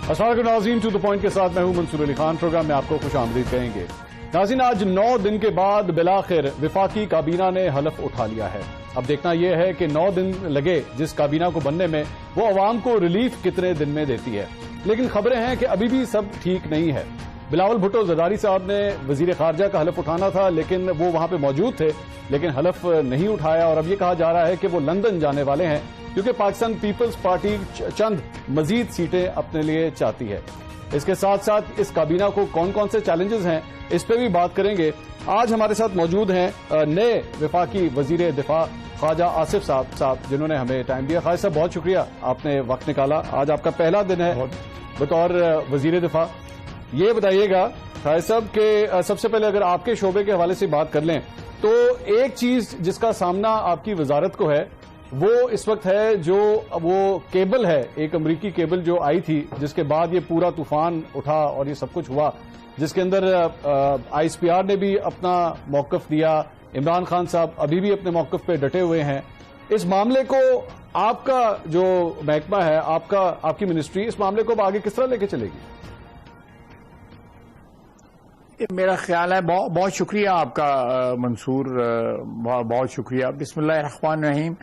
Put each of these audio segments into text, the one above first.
السلام علیکم ناظرین، ٹو دا پوائنٹ کے ساتھ میں ہوں منصور علی خان۔ پروگرام میں آپ کو خوش آمدید کہیں گے۔ ناظرین، آج 9 دن کے بعد بالآخر وفاقی کابینہ نے حلف اٹھا لیا ہے۔ اب دیکھنا یہ ہے کہ 9 دن لگے جس کابینہ کو بننے میں، وہ عوام کو ریلیف کتنے دن میں دیتی ہے۔ لیکن خبریں ہیں کہ ابھی بھی سب ٹھیک نہیں ہے۔ بلاول بھٹو زرداری صاحب نے وزیر خارجہ کا حلف اٹھانا تھا، لیکن وہ وہاں پہ موجود تھے، لیکن حلف نہیں اٹھایا، اور اب یہ کہا جا رہا ہے کہ وہ لندن جانے والے ہیں کیونکہ پاکستان پیپلز پارٹی چند مزید سیٹیں اپنے لیے چاہتی ہے۔ اس کے ساتھ ساتھ اس کابینہ کو کون کون سے چیلنجز ہیں، اس پہ بھی بات کریں گے۔ آج ہمارے ساتھ موجود ہیں نئے وفاقی وزیر دفاع خواجہ آصف صاحب، جنہوں نے ہمیں ٹائم دیا۔ خواجہ صاحب، بہت شکریہ، آپ نے وقت نکالا۔ آج آپ کا پہلا دن ہے بطور وزیر دفاع۔ یہ بتائیے گا خواجہ صاحب کہ سب سے پہلے اگر آپ کے شعبے کے حوالے سے بات کر لیں تو ایک چیز جس کا سامنا آپ کی وزارت کو ہے وہ اس وقت ہے جو وہ کیبل ہے، ایک امریکی کیبل جو آئی تھی، جس کے بعد یہ پورا طوفان اٹھا اور یہ سب کچھ ہوا، جس کے اندر آئی ایس پی آر نے بھی اپنا موقف دیا، عمران خان صاحب ابھی بھی اپنے موقف پہ ڈٹے ہوئے ہیں۔ اس معاملے کو آپ کا جو محکمہ ہے، آپ کی منسٹری اس معاملے کو اب آگے کس طرح لے کے چلے گی؟ میرا خیال ہے بہت شکریہ آپ کا منصور، بہت شکریہ۔ بسم اللہ الرحمن الرحیم۔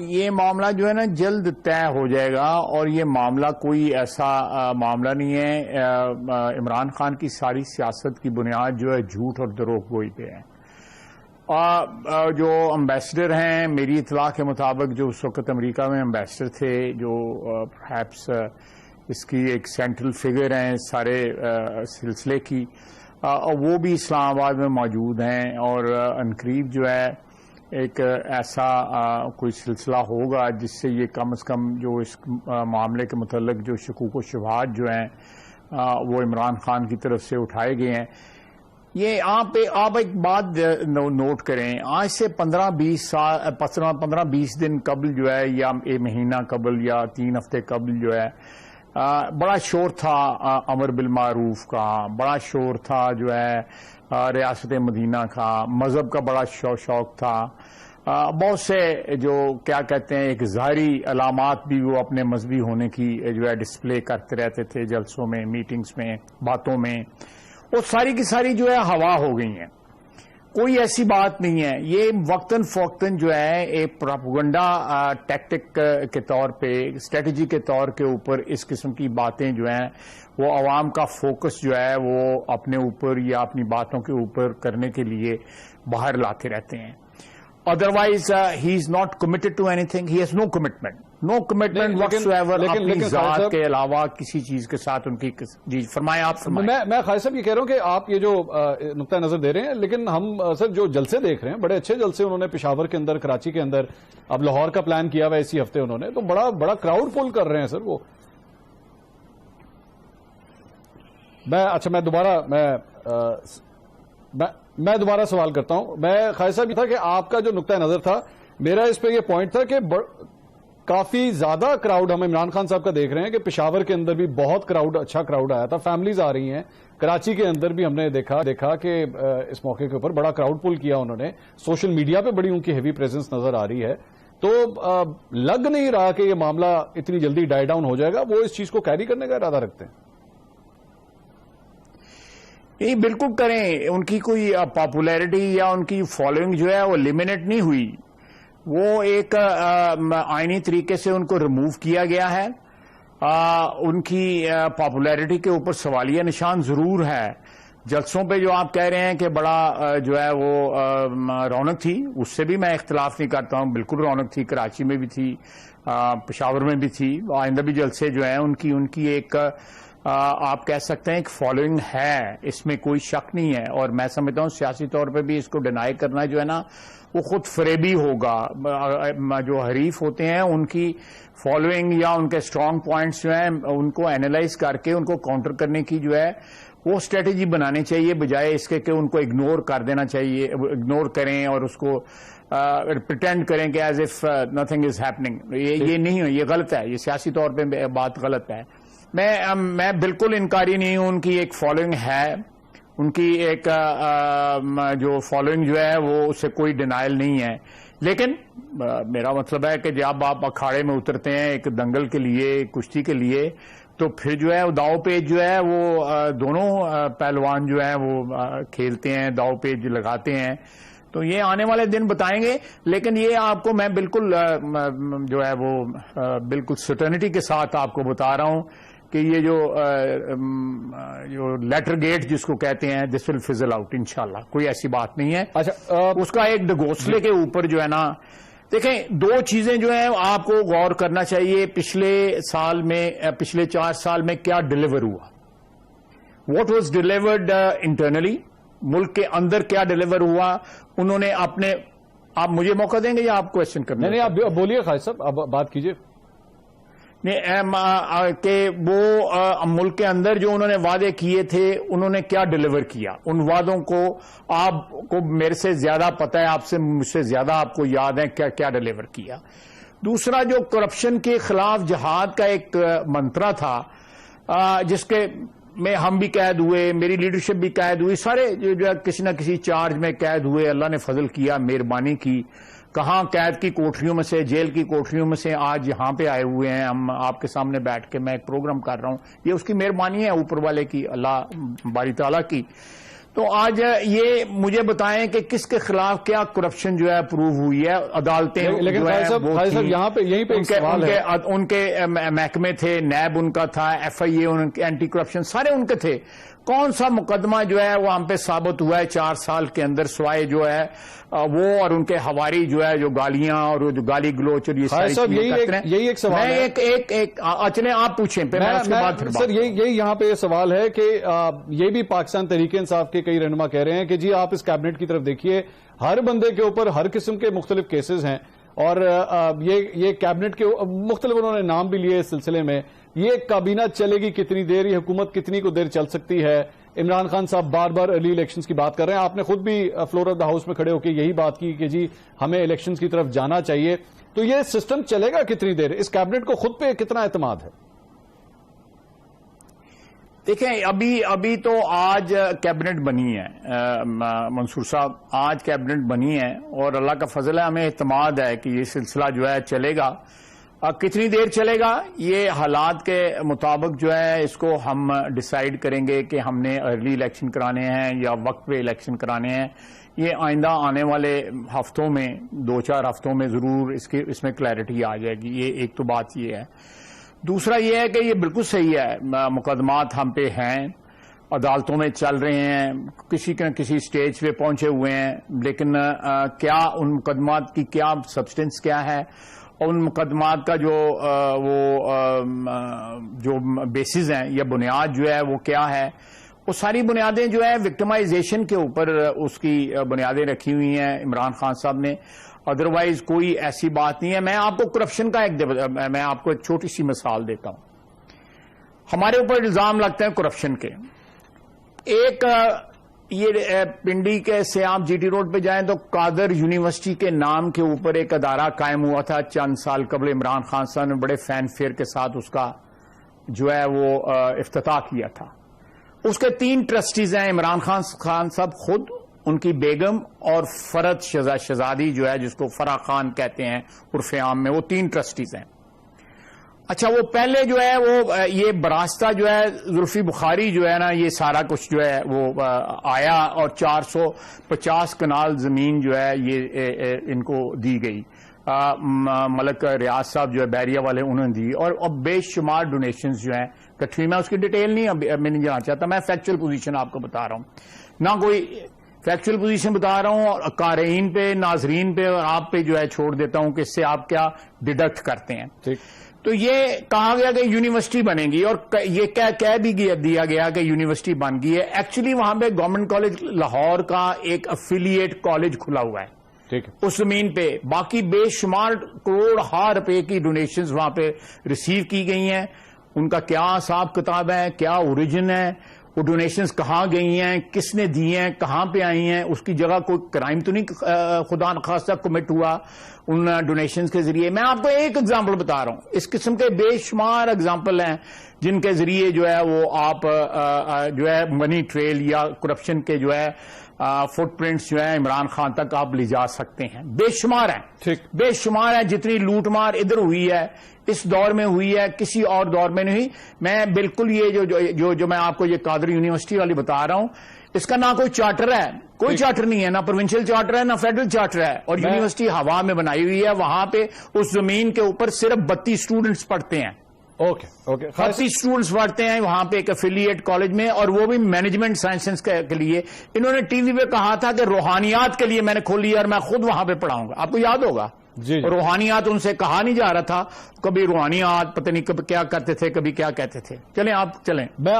یہ معاملہ جو ہے نا جلد طے ہو جائے گا، اور یہ معاملہ کوئی ایسا معاملہ نہیں ہے۔ عمران خان کی ساری سیاست کی بنیاد جو ہے جھوٹ اور دروغ گوئی پہ ہے۔ جو امبیسڈر ہیں، میری اطلاع کے مطابق جو اس وقت امریکہ میں امبیسڈر تھے، جو پرہیپس اس کی ایک سینٹرل فگر ہیں سارے سلسلے کی، وہ بھی اسلام آباد میں موجود ہیں، اور عنقریب جو ہے ایک ایسا کوئی سلسلہ ہوگا جس سے یہ کم از کم جو اس معاملے کے متعلق جو شکوک و شبہات جو ہیں وہ عمران خان کی طرف سے اٹھائے گئے ہیں۔ یہ آپ ایک بات نوٹ کریں، آج سے 15-20 دن قبل جو ہے، یا ایک مہینہ قبل یا 3 ہفتے قبل جو ہے، بڑا شور تھا امر بالمعروف کا، بڑا شور تھا جو ہے ریاست مدینہ کا، مذہب کا بڑا شوق تھا۔ بہت سے جو کیا کہتے ہیں ایک ظاہری علامات بھی وہ اپنے مذہبی ہونے کی جو ہے ڈسپلے کرتے رہتے تھے جلسوں میں، میٹنگز میں، باتوں میں، وہ ساری کی ساری جو ہے ہوا ہو گئی ہیں۔ کوئی ایسی بات نہیں ہے۔ یہ وقتاً فوقتاً جو ہے ایک پروپیگنڈا ٹیکٹک کے طور پہ، اسٹریٹجی کے طور کے اوپر اس قسم کی باتیں جو ہیں وہ عوام کا فوکس جو ہے وہ اپنے اوپر یا اپنی باتوں کے اوپر کرنے کے لیے باہر لاتے رہتے ہیں۔ Otherwise he is not committed to anything, he has no commitment whatsoever اپنی ذات کے علاوہ کسی چیز کے ساتھ ان کی۔ جی فرمائیں آپ۔ میں خواجہ صاحب یہ کہہ رہا ہوں کہ آپ یہ جو نقطہ نظر دے رہے ہیں، لیکن ہم سر جو جلسے دیکھ رہے ہیں بڑے اچھے جلسے انہوں نے پشاور کے اندر، کراچی کے اندر، اب لاہور کا پلان کیا ہوا اسی ہفتے انہوں نے، تو بڑا کراؤڈ پول کر رہے ہیں سر وہ۔ میں دوبارہ سوال کرتا ہوں۔ میں خواجہ صاحب یہ تھا کہ آپ کا جو نقطہ نظر تھا، میرا اس پہ یہ پوائنٹ تھا کہ کافی زیادہ کراؤڈ ہم عمران خان صاحب کا دیکھ رہے ہیں کہ پشاور کے اندر بھی بہت کراؤڈ، اچھا کراؤڈ آیا تھا، فیملیز آ رہی ہیں۔ کراچی کے اندر بھی ہم نے دیکھا کہ اس موقع کے اوپر بڑا کراؤڈ پول کیا انہوں نے، سوشل میڈیا پہ بڑی ان کی ہیوی پریزنس نظر آ رہی ہے۔ تو لگ نہیں رہا کہ یہ معاملہ اتنی جلدی ڈائی ڈاؤن ہو جائے گا، وہ اس چیز کو کیری کرنے کا ارادہ رکھتے ہیں؟ یہ بالکل کریں، ان کی کوئی پاپولیرٹی یا ان کی فالوئنگ جو ہے وہ لیمنیٹ نہیں ہوئی، وہ ایک آئینی طریقے سے ان کو ریموو کیا گیا ہے۔ ان کی پاپولیرٹی کے اوپر سوالیہ نشان ضرور ہے۔ جلسوں پہ جو آپ کہہ رہے ہیں کہ بڑا جو ہے وہ رونق تھی، اس سے بھی میں اختلاف نہیں کرتا ہوں، بالکل رونق تھی، کراچی میں بھی تھی، پشاور میں بھی تھی، آئندہ بھی جلسے جو ہیں ان کی ایک آپ کہہ سکتے ہیں ایک فالوئنگ ہے، اس میں کوئی شک نہیں ہے۔ اور میں سمجھتا ہوں سیاسی طور پہ بھی اس کو ڈینائی کرنا جو ہے نا وہ خود فریبی ہوگا۔ جو حریف ہوتے ہیں ان کی فالوئنگ یا ان کے اسٹرانگ پوائنٹس جو ہیں ان کو اینالائز کر کے ان کو کاؤنٹر کرنے کی جو ہے وہ اسٹریٹجی بنانی چاہیے، بجائے اس کے کہ ان کو اگنور کر دینا چاہیے، اگنور کریں اور اس کو پریٹینڈ کریں کہ as if nothing is happening. یہ نہیں ہے، یہ غلط ہے، یہ سیاسی طور پہ بات غلط ہے۔ میں بالکل انکاری نہیں ہوں، ان کی ایک فالوئنگ ہے، ان کی ایک جو فالوئنگ جو ہے وہ اس سے کوئی ڈینائل نہیں ہے۔ لیکن میرا مطلب ہے کہ جب آپ اکھاڑے میں اترتے ہیں ایک دنگل کے لیے، کشتی کے لیے، تو پھر جو ہے داؤ پیچ جو ہے وہ دونوں پہلوان جو ہیں وہ کھیلتے ہیں، داؤ پیچ لگاتے ہیں. تو یہ آنے والے دن بتائیں گے، لیکن یہ آپ کو میں بالکل جو ہے وہ بالکل سرٹنٹی کے ساتھ آپ کو بتا رہا ہوں کہ یہ جو لیٹر گیٹ جس کو کہتے ہیں دس ول فزل آؤٹ انشاءاللہ، کوئی ایسی بات نہیں ہے. اچھا اس کا ایک ڈگوسلے کے اوپر جو ہے نا، دیکھیں دو چیزیں جو ہیں آپ کو غور کرنا چاہیے. پچھلے 4 سال میں کیا ڈیلیور ہوا، واٹ واز ڈیلیورڈ انٹرنلی، ملک کے اندر کیا ڈیلیور ہوا. انہوں نے آپ مجھے موقع دیں گے یا آپ کوشچن کرنا؟ نہیں آپ بولیے خالد صاحب، اب بات کیجیے. کہ وہ ملک کے اندر جو انہوں نے وعدے کیے تھے انہوں نے کیا ڈیلیور کیا. ان وعدوں کو آپ کو میرے سے زیادہ پتہ ہے، مجھ سے زیادہ آپ کو یاد ہے کیا ڈیلیور کیا. دوسرا جو کرپشن کے خلاف جہاد کا ایک منترا تھا، جس کے میں ہم بھی قید ہوئے، میری لیڈرشپ بھی قید ہوئی، سارے جو کسی نہ کسی چارج میں قید ہوئے. اللہ نے فضل کیا، مہربانی کی. کہاں قید کی کوٹریوں میں سے، جیل کی کوٹریوں میں سے آج یہاں پہ آئے ہوئے ہیں. ہم آپ کے سامنے بیٹھ کے میں ایک پروگرام کر رہا ہوں، یہ اس کی مہربانی ہے اوپر والے کی، اللہ باری تعالیٰ کی. تو آج یہ مجھے بتائیں کہ کس کے خلاف کیا کرپشن جو ہے پروو ہوئی ہے. عدالتیں لیکن خالد صاحب یہاں پہ یہیں پہ سوال ہے، ان کے محکمے تھے، نیب ان کا تھا، FIA ان کے، اینٹی کرپشن سارے ان کے تھے. کون سا مقدمہ جو ہے وہ ہم پہ ثابت ہوا ہے 4 سال کے اندر، سوائے جو ہے وہ اور ان کے ہواری جو ہے جو گالیاں اور جو گالی گلوچ اور یہ ساری چیزیں کرتے ہیں. یہی ایک سوال ہے. ایک چلیں آپ پوچھیں پھر میں اس کے بعد سر یہی یہاں پہ یہ سوال ہے کہ یہ بھی پاکستان تحریک انصاف کے کئی رہنما کہہ رہے ہیں کہ جی آپ اس کیبنٹ کی طرف دیکھیے، ہر بندے کے اوپر ہر قسم کے مختلف کیسز ہیں، اور یہ کیبنٹ کے مختلف انہوں نے نام بھی لیے اس سلسلے میں. یہ کابینہ چلے گی کتنی دیر، یہ حکومت کتنی کو دیر چل سکتی ہے. عمران خان صاحب بار بار ارلی الیکشنز کی بات کر رہے ہیں، آپ نے خود بھی فلور آف دا ہاؤس میں کھڑے ہو کے یہی بات کی کہ جی ہمیں الیکشنز کی طرف جانا چاہیے. تو یہ سسٹم چلے گا کتنی دیر، اس کیبنٹ کو خود پہ کتنا اعتماد ہے؟ دیکھیں ابھی تو آج کیبنٹ بنی ہے منصور صاحب، آج کیبنٹ بنی ہے اور اللہ کا فضل ہے، ہمیں اعتماد ہے کہ یہ سلسلہ جو ہے چلے گا. کتنی دیر چلے گا یہ حالات کے مطابق جو ہے اس کو ہم ڈیسائیڈ کریں گے کہ ہم نے ارلی الیکشن کرانے ہیں یا وقت پہ الیکشن کرانے ہیں. یہ آئندہ آنے والے ہفتوں میں 2-4 ہفتوں میں ضرور اس میں کلیئرٹی آ جائے گی. یہ ایک تو بات یہ ہے. دوسرا یہ ہے کہ یہ بالکل صحیح ہے، مقدمات ہم پہ ہیں، عدالتوں میں چل رہے ہیں، کسی نہ کسی سٹیج پہ پہنچے ہوئے ہیں، لیکن کیا ان مقدمات کی کیا سبسٹنس کیا ہے، ان مقدمات کا جو بیسز ہیں یا بنیاد جو ہے وہ کیا ہے. وہ ساری بنیادیں جو ہے وکٹمائزیشن کے اوپر اس کی بنیادیں رکھی ہوئی ہیں عمران خان صاحب نے. ادروائز کوئی ایسی بات نہیں ہے. میں آپ کو کرپشن کا میں آپ کو ایک چھوٹی سی مثال دیتا ہوں. ہمارے اوپر الزام لگتے ہیں کرپشن کے. ایک یہ پنڈی کے سے آپ GT روڈ پہ جائیں تو قادر یونیورسٹی کے نام کے اوپر ایک ادارہ قائم ہوا تھا چند سال قبل. عمران خان صاحب نے بڑے فین فیئر کے ساتھ اس کا جو ہے وہ افتتاح کیا تھا. اس کے 3 ٹرسٹیز ہیں، عمران خان صاحب خود، ان کی بیگم اور فرد شہزادی جو ہے جس کو فرح خان کہتے ہیں عرف عام میں، وہ 3 ٹرسٹیز ہیں. اچھا وہ پہلے جو ہے وہ یہ براستہ جو ہے زلفی بخاری جو ہے نا، یہ سارا کچھ جو ہے وہ آیا اور 450 کنال زمین جو ہے یہ ان کو دی گئی. ملک ریاض صاحب جو ہے بیریا والے انہوں نے دی، اور اب بے شمار ڈونیشنز جو ہیں کٹھی. میں اس کی ڈیٹیل میں نہیں جانا چاہتا، میں فیکچوئل پوزیشن آپ کو بتا رہا ہوں، نہ کوئی فیکچوئل پوزیشن بتا رہا ہوں، اور قارئین پہ، ناظرین پہ اور آپ پہ جو ہے چھوڑ دیتا ہوں کہ اس سے آپ کیا ڈیڈکٹ کرتے ہیں. ٹھیک. تو یہ کہا گیا کہ یونیورسٹی بنے گی، اور یہ کہہ بھی دیا گیا کہ یونیورسٹی بن گئی ہے. ایکچولی وہاں پہ گورنمنٹ کالج لاہور کا ایک افیلیٹ کالج کھلا ہوا ہے اس زمین پہ. باقی بے شمار کروڑ روپے کی ڈونیشنز وہاں پہ ریسیو کی گئی ہیں. ان کا کیا حساب کتاب ہے، کیا اوریجن ہے، وہ ڈونیشنز کہاں گئی ہیں، کس نے دی ہیں، کہاں پہ آئی ہیں، اس کی جگہ کوئی کرائم تو نہیں خدا نخواستہ کمٹ ہوا ان ڈونیشنز کے ذریعے. میں آپ کو ایک ایگزامپل بتا رہا ہوں، اس قسم کے بے شمار ایگزامپل ہیں جن کے ذریعے جو ہے وہ آپ جو ہے منی ٹریل یا کرپشن کے جو ہے فٹ پرنٹس جو ہیں عمران خان تک آپ لے جا سکتے ہیں. بے شمار ہیں, بے شمار ہیں. جتنی لوٹ مار ادھر ہوئی ہے اس دور میں ہوئی ہے, کسی اور دور میں نہیں. میں بالکل یہ جو میں آپ کو یہ قادری یونیورسٹی والی بتا رہا ہوں, اس کا نہ کوئی چارٹر ہے, کوئی چارٹر نہیں ہے, نہ پروونشل چارٹر ہے نہ فیڈرل چارٹر ہے, اور یونیورسٹی ہوا میں بنائی ہوئی ہے. وہاں پہ اس زمین کے اوپر صرف 32 اسٹوڈنٹس پڑھتے ہیں. اوکے 32 اسٹوڈنٹس پڑھتے ہیں وہاں پہ ایک افیلیٹ کالج میں, اور وہ بھی مینجمنٹ سائنسز کے لیے. انہوں نے ٹی وی پہ کہا تھا کہ روحانیات کے لیے میں نے کھولی اور میں خود وہاں پہ پڑھاؤں گا. آپ کو یاد ہوگا جی. روحانیات ان سے کہا نہیں جا رہا تھا, کبھی روحانیات پتہ نہیں کب کیا کرتے تھے, کبھی کیا کہتے تھے. چلیں آپ چلیں. میں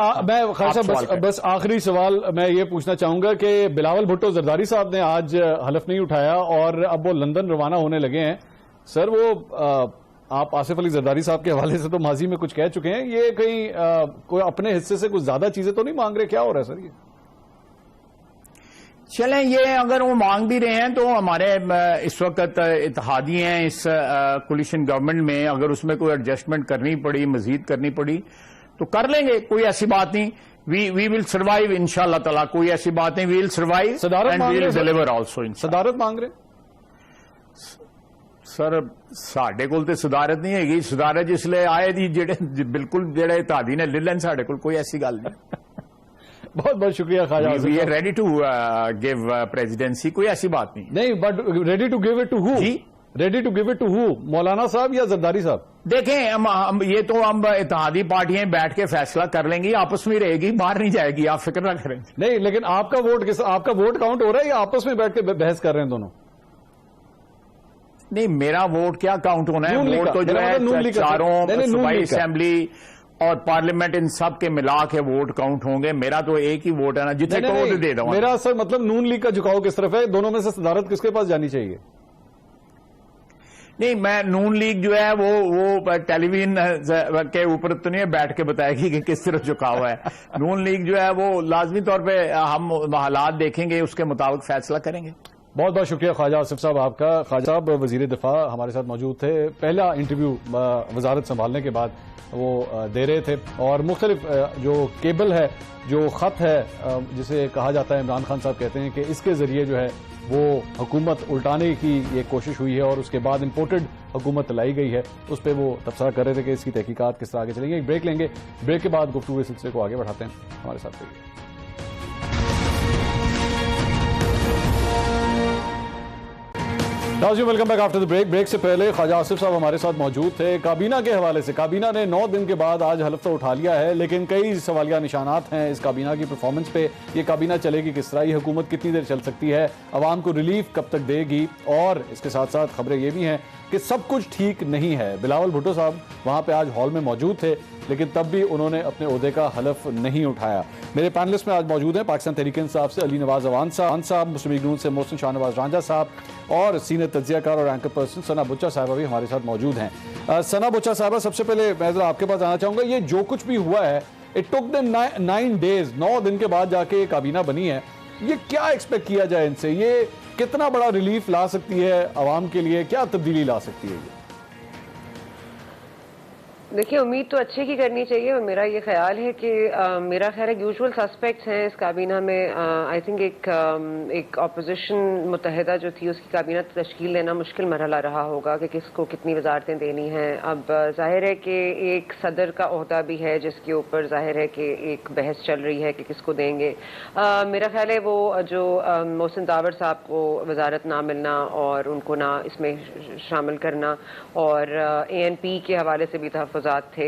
خالد صاحب بس آخری سوال میں یہ پوچھنا چاہوں گا کہ بلاول بھٹو زرداری صاحب نے آج حلف نہیں اٹھایا اور اب وہ لندن روانہ ہونے لگے ہیں. سر وہ آپ آصف علی زرداری صاحب کے حوالے سے تو ماضی میں کچھ کہہ چکے ہیں, یہ کہیں کوئی اپنے حصے سے کچھ زیادہ چیزیں تو نہیں مانگ رہے, کیا ہو رہا ہے سر یہ؟ چلیں, یہ اگر وہ مانگ بھی رہے ہیں تو ہمارے اس وقت اتحادی ہیں اس کولیشن گورنمنٹ میں, اگر اس میں کوئی ایڈجسٹمنٹ کرنی پڑی, مزید کرنی پڑی تو کر لیں گے, کوئی ایسی بات نہیں. وی ول سروائیو انشاءاللہ تعالیٰ, کوئی ایسی بات نہیں. We will survive and we will deliver also. صدارت مانگ رہے سر ساڈے کول تے صدارت نہیں ہے گی, صدارت جس لئے آئے دی بالکل جڑے اتحادی نے لے لین, ساڈے کول کوئی ایسی گل نہیں. بہت بہت شکریہ Khawaja Asif. We are ready to give presidency, کوئی ایسی بات نہیں. But ready to give it to who? Ready to give it to who, مولانا صاحب یا زرداری صاحب؟ دیکھیں یہ تو ہم اتحادی پارٹیاں بیٹھ کے فیصلہ کر لیں گی, آپس میں رہے گی, باہر نہیں جائے گی, آپ فکر نہ کریں. نہیں لیکن آپ کا ووٹ کاؤنٹ ہو رہا ہے یا آپس میں بیٹھ کے بحث کر رہے ہیں دونوں؟ نہیں, میرا ووٹ کیا کاؤنٹ ہونا ہے, ووٹ تو جو ہے چاروں صوبائی اسمبلی اور پارلیمنٹ ان سب کے ملا کے ووٹ کاؤنٹ ہوں گے. میرا تو ایک ہی ووٹ ہے نا, جتنے کو دے دوں. میرا سر مطلب نون لیگ کا جھکاؤ کس طرف ہے, دونوں میں سے صدارت کس کے پاس جانی چاہیے؟ نہیں, میں نون لیگ جو ہے وہ ٹیلی ویژن کے اوپر تو نہیں بیٹھ کے بتائے گی کہ کس طرف جھکاؤ ہے. نون لیگ جو ہے وہ لازمی طور پہ ہم حالات دیکھیں گے, اس کے مطابق فیصلہ کریں گے. بہت بہت شکریہ خواجہ آصف صاحب آپ کا. خواجہ صاحب وزیر دفاع ہمارے ساتھ موجود تھے, پہلا انٹرویو وزارت سنبھالنے کے بعد وہ دے رہے تھے, اور مختلف جو کیبل ہے, جو خط ہے جسے کہا جاتا ہے, عمران خان صاحب کہتے ہیں کہ اس کے ذریعے جو ہے وہ حکومت الٹانے کی یہ کوشش ہوئی ہے اور اس کے بعد امپورٹڈ حکومت لائی گئی ہے, اس پہ وہ تبصرہ کر رہے تھے کہ اس کی تحقیقات کس طرح آگے چلیں گے. ایک بریک لیں گے, بریک کے بعد گفتگو کے سلسلے کو آگے بڑھاتے ہیں. ہمارے ساتھ رہیے. Welcome back after the break سے پہلے خواجہ آصف صاحب ہمارے ساتھ موجود تھے. کابینہ کے حوالے سے کابینہ نے 9 دن کے بعد آج حلف تو اٹھا لیا ہے, لیکن کئی سوالیہ نشانات ہیں اس کابینہ کی پرفارمنس پہ. یہ کابینہ چلے گی کس طرح, یہ حکومت کتنی دیر چل سکتی ہے, عوام کو ریلیف کب تک دے گی, اور اس کے ساتھ ساتھ خبریں یہ بھی ہیں کہ سب کچھ ٹھیک نہیں ہے. بلاول بھٹو صاحب وہاں پہ آج ہال میں موجود تھے, لیکن تب بھی انہوں نے اپنے عہدے کا حلف نہیں اٹھایا. میرے پینلسٹ میں آج موجود ہیں پاکستان تحریک انصاف سے علی نواز اوان صاحب, مسلم لیگ نون سے محسن شاہ نواز رانجھا صاحب, اور سینئر تجزیہ کار اور اینکر پرسن ثنا بچا صاحبہ بھی ہمارے ساتھ موجود ہیں. ثنا بچا صاحبہ, سب سے پہلے میں ذرا آپ کے پاس آنا چاہوں گا, یہ جو کچھ بھی ہوا ہے اٹ ٹک دیم 9 days, 9 دن کے بعد جا کے یہ کابینہ بنی ہے, یہ کیا ایکسپیکٹ کیا جائے ان سے, یہ کتنا بڑا ریلیف لا سکتی ہے عوام کے لیے, کیا تبدیلی لا سکتی ہے یہ؟ دیکھیے, امید تو اچھے کی کرنی چاہیے, اور میرا یہ خیال ہے کہ میرا خیال ہے یوزول سسپیکٹس ہیں اس کابینہ میں. آئی تھنک ایک اپوزیشن متحدہ جو تھی اس کی کابینہ تشکیل دینا مشکل مرحلہ رہا ہوگا کہ کس کو کتنی وزارتیں دینی ہیں. اب ظاہر ہے کہ ایک صدر کا عہدہ بھی ہے جس کے اوپر ظاہر ہے کہ ایک بحث چل رہی ہے کہ کس کو دیں گے. میرا خیال ہے وہ جو محسن داور صاحب کو وزارت نہ ملنا اور ان کو نہ اس میں شامل کرنا, اور ANP کے حوالے سے بھی تحفظ تھے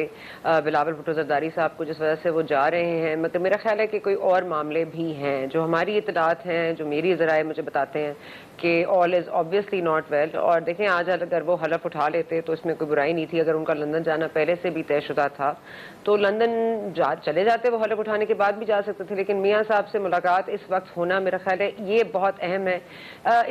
بلاول بھٹو زرداری صاحب کو, جس وجہ سے وہ جا رہے ہیں. مطلب میرا خیال ہے کہ کوئی اور معاملے بھی ہیں جو ہماری اطلاعات ہیں, جو میری ذرائع مجھے بتاتے ہیں کہ آل از obviously not well. اور دیکھیں, آج اگر وہ حلف اٹھا لیتے تو اس میں کوئی برائی نہیں تھی. اگر ان کا لندن جانا پہلے سے بھی طے شدہ تھا تو لندن چلے جاتے, وہ حلف اٹھانے کے بعد بھی جا سکتے تھے. لیکن میاں صاحب سے ملاقات اس وقت ہونا میرا خیال ہے یہ بہت اہم ہے.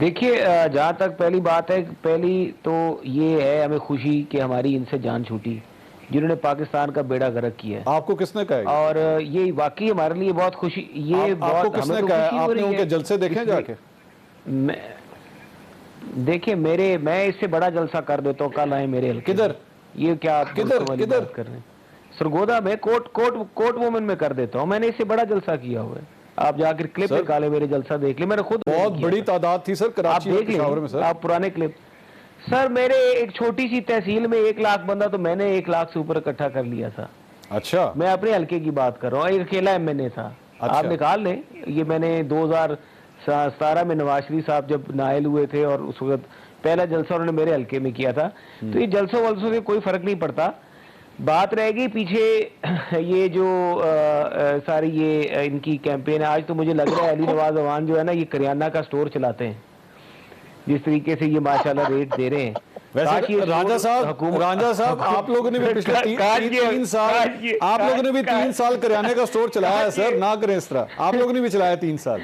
دیکھیے جہاں تک پہلی بات ہے، پہلی تو یہ ہے ہمیں خوشی کہ ہماری ان سے جان چھوٹی جنہوں نے پاکستان کا بیڑا غرق کیا ہے۔ آپ کو کس نے کہا؟ اور یہ واقعی ہمارے لیے بہت خوشی، یہ آپ کو کس نے کہا؟ آپ نے ان کے جلسے دیکھیں جا کے؟ دیکھیں میں اس سے بڑا جلسہ کر دیتا ہوں، کل آئے میرے حلقے۔ کدھر؟ یہ کیا آپ کدھر کر رہے ہیں؟ سرگودا میں کوٹ وومن میں کر دیتا ہوں، میں نے اس سے بڑا جلسہ کیا ہوا ہے، آپ جا کر کلپ نکالے میرے جلسہ دیکھ لیں، میں نے خود بہت بڑی تعداد تھی سر کراچی اور پشاور میں سر، آپ پرانے کلپ سر، میرے ایک چھوٹی سی تحصیل میں 1 لاکھ بندہ، تو میں نے 1 لاکھ سے اوپر اکٹھا کر لیا تھا۔ اچھا، میں اپنے حلقے کی بات کر رہا ہوں، ایک اکیلا ایم این اے تھا، آپ نکال لیں، یہ میں نے 2017 میں نواز شریف صاحب جب نائل ہوئے تھے اور اس وقت پہلا جلسہ انہوں نے میرے حلقے میں کیا تھا، تو یہ جلسوں ولسوں سے کوئی فرق نہیں پڑتا۔ بات رہے گی پیچھے یہ جو ساری یہ ان کی کیمپین ہے، آج تو مجھے لگ رہا ہے علی نواز اوان جو ہے نا، یہ کریانہ کا سٹور چلاتے ہیں، جس طریقے سے یہ ماشاءاللہ ریٹ دے رہے ہیں۔ ویسے رانجھا صاحب آپ لوگوں نے بھی پچھلے 3 سال آپ لوگوں نے بھی 3 سال کریانے کا سٹور چلایا ہے سر، نہ کریں اس طرح، آپ لوگوں نے بھی چلایا 3 سال۔